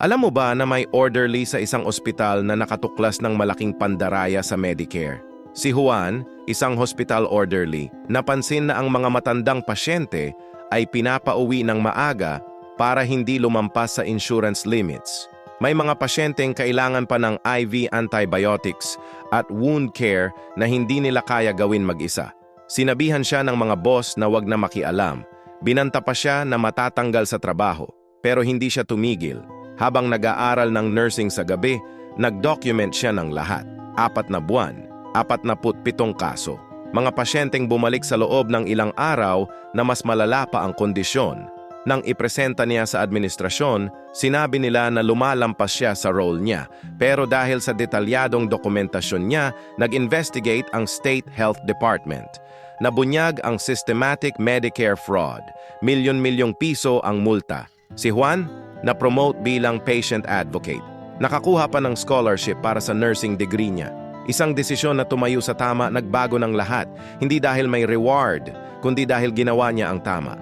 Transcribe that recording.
Alam mo ba na may orderly sa isang ospital na nakatuklas ng malaking pandaraya sa Medicare? Si Juan, isang hospital orderly, napansin na ang mga matandang pasyente ay pinapauwi ng maaga para hindi lumampas sa insurance limits. May mga pasyenteng kailangan pa ng IV antibiotics at wound care na hindi nila kaya gawin mag-isa. Sinabihan siya ng mga boss na wag na makialam. Binanta pa siya na matatanggal sa trabaho, pero hindi siya tumigil. Habang nag-aaral ng nursing sa gabi, nag-document siya ng lahat. 4 na buwan, 47 kaso. Mga pasyenteng bumalik sa loob ng ilang araw na mas malala pa ang kondisyon. Nang ipresenta niya sa administrasyon, sinabi nila na lumalampas siya sa role niya. Pero dahil sa detalyadong dokumentasyon niya, nag-investigate ang State Health Department. Nabunyag ang systematic Medicare fraud. Milyon-milyong piso ang multa. Si Juan, na-promote bilang patient advocate. Nakakuha pa ng scholarship para sa nursing degree niya. Isang desisyon na tumayo sa tama, nagbago ng lahat. Hindi dahil may reward, kundi dahil ginawa niya ang tama.